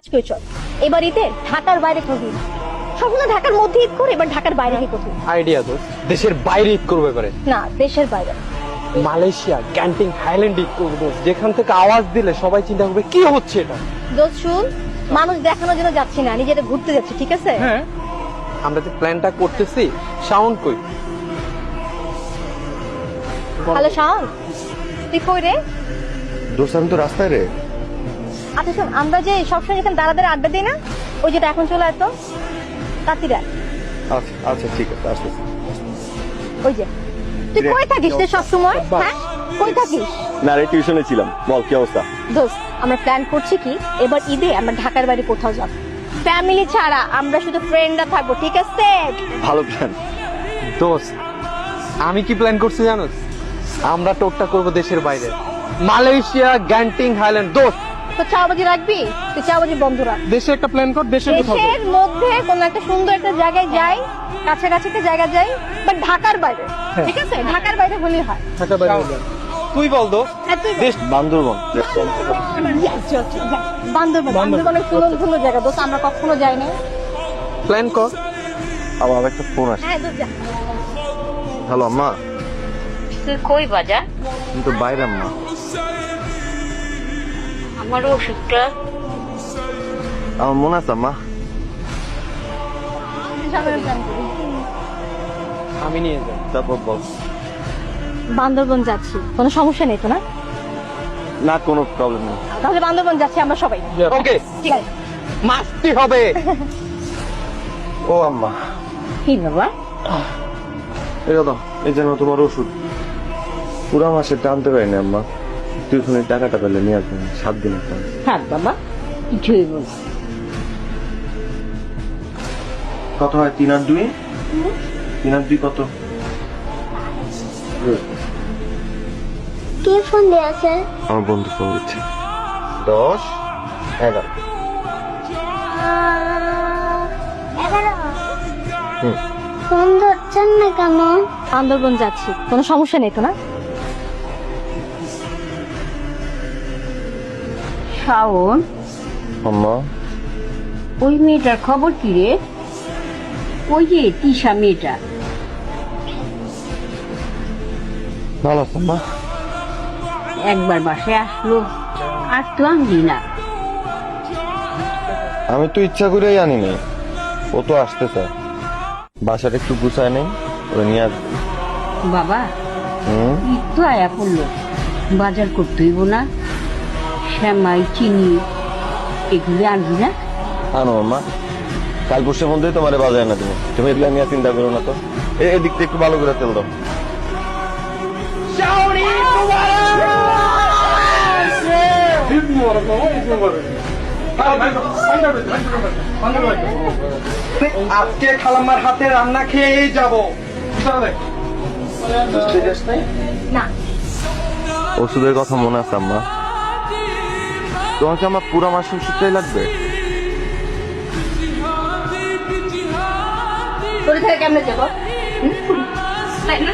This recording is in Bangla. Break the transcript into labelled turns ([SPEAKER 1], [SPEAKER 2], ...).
[SPEAKER 1] চল এবার ঈদে ঢাকার বাইরে করবি সবসময় ঢাকার মধ্যে ঈদ করে এবার ঢাকার বাইরে কি করবি
[SPEAKER 2] আইডিয়া তো দেশের বাইরে ঈদ করবো এবারে
[SPEAKER 1] না দেশের বাইরে
[SPEAKER 2] মালয়েশিয়া ক্যান্টিং হাইল্যান্ড ঈদ করবো দোস্ত। যেখান থেকে আওয়াজ দিলে সবাই চিন্তা করবে কি হচ্ছে এটা।
[SPEAKER 1] দোস্ত শুন মানুষ দেখানোর জন্য যাচ্ছি না নিজেদের ঘুরতে যাচ্ছি ঠিক আছে
[SPEAKER 2] হ্যাঁ আমরা যে প্ল্যানটা করতেছি সাউন্ড কই
[SPEAKER 1] হ্যালো শাওন তুই কই রে
[SPEAKER 3] দোস্ত আমি তো রাস্তায় রে।
[SPEAKER 1] আচ্ছা শোন আমরা যে সবসময় এখানে দাঁড়া দাঁড়া আড্ডা দিই না ওই যেটা এখন চলে আসতো তাঁতিরা
[SPEAKER 3] আচ্ছা আচ্ছা ঠিক আছে আসতেছি।
[SPEAKER 1] ওই যে তুই কই থাকিস রে সবসময় হ্যাঁ কই থাকিস
[SPEAKER 3] না রে টিউশনে ছিলাম, বল কি অবস্থা?
[SPEAKER 1] দোস্ত আমরা প্ল্যান করছি কি এবার ঈদে আমরা ঢাকার বাইরে কোথাও যাব ফ্যামিলি ছাড়া আমরা শুধু ফ্রেন্ডরা থাকবো ঠিক আছে
[SPEAKER 3] ভালো প্ল্যান।
[SPEAKER 2] দোস্ত আমি কি প্ল্যান করছি জানোস আমরা টোকটা করব দেশের বাইরে মালয়েশিয়া গ্যান্টিং হাইল্যান্ড দোস্ত
[SPEAKER 1] তো চাওবাজি রাখবি তুই চাওবাজি বন্ধ রাখ
[SPEAKER 2] দেশে একটা প্ল্যান কর দেশের কোথাও
[SPEAKER 1] দেশের মধ্যে কোন একটা সুন্দর একটা জায়গায় যাই কাছাকাছি একটা জায়গা যাই বাট ঢাকার বাইরে ঠিক আছে ঢাকার বাইরে হলেই হয়
[SPEAKER 2] ঢাকা বাইরে তুই বল দোস্ত
[SPEAKER 1] হ্যাঁ, তুই বল।
[SPEAKER 2] দেশ
[SPEAKER 3] বান্দরবন।
[SPEAKER 1] বান্দরবানের সুন্দর সুন্দর জায়গা দোস্ত আমরা কখনো যাই না
[SPEAKER 2] প্ল্যান কর
[SPEAKER 3] আমার একটা ফোন আসে।
[SPEAKER 1] হ্যাঁ দোস্ত যা।
[SPEAKER 3] হ্যালো আম্মা,
[SPEAKER 4] তুই কই বাজার
[SPEAKER 3] আমি তো বাইরে আম্মা।
[SPEAKER 4] আমার ওষুধটা
[SPEAKER 3] আমার মনে আছে আম্মা।
[SPEAKER 1] সামনে plan করি।
[SPEAKER 2] আমি নিয়ে যাই
[SPEAKER 3] তারপর বল।
[SPEAKER 1] বান্দরবন যাচ্ছি কোনো সমস্যা নেই তো না
[SPEAKER 3] না কোনো প্রবলেম নেই।
[SPEAKER 1] তাহলে বান্দরবন যাচ্ছি আমরা সবাই
[SPEAKER 2] ওকে
[SPEAKER 1] ঠিক আছে
[SPEAKER 2] মাস্তি হবে
[SPEAKER 3] ও আম্মা
[SPEAKER 4] কি বাবা
[SPEAKER 3] এটা দাও, এই যেন তোমার ওষুধ। পুরা মাসে টানতে পারিনি আম্মা, টিউশনের টাকাটা পেলে নিয়ে আসবেন 7 দিনের টাকা।
[SPEAKER 4] থাক বাবা কিছুই বল
[SPEAKER 3] কত হয় 3 আর 2? 3 আর 2 কত?
[SPEAKER 5] কে ফোন দিয়েছে?
[SPEAKER 3] আমার বন্ধু ফোন দিচ্ছে। 10 11 হুম।
[SPEAKER 5] ফোন ধরছেন না কেন?
[SPEAKER 1] বান্দরবন যাচ্ছি কোনো সমস্যা নেই তো না
[SPEAKER 4] শাওন
[SPEAKER 3] আম্মা
[SPEAKER 4] ওই মেয়েটার খবর কি রে ওই যে তিশা মেয়েটা
[SPEAKER 3] ভালো আছে আম্মা।
[SPEAKER 4] একবার বাসায় আসলো আর তো আনলি না
[SPEAKER 3] আমি তো ইচ্ছা করেই আনি নাই, ও তো আসতে চায়। বাসাটা একটু গুছায় নেই, ওরা নিয়ে আসবে।
[SPEAKER 4] বাবা
[SPEAKER 3] হুম।
[SPEAKER 4] ঈদ তো আয়া পড়লো বাজার করতে হইব না শ্যামাই চিনি এগুলি আনবি না
[SPEAKER 3] আনো আম্মা, কাল পরশুর মধ্যেই তোমার বাজায় না তুমি এগুলো নিয়ে চিন্তা করো না তো। এদিকটা একটু ভালো করে তেল দাও।
[SPEAKER 2] আজকে খালাম্মার হাতে রান্না খেয়েই যাবো
[SPEAKER 1] না
[SPEAKER 3] ওষুধের কথা মনে আছে আম্মা? তোমাকে আমার পুরা মাসের ওষুধটাই লাগবে?
[SPEAKER 1] তোর থেকে কেমনে যাবো তাই না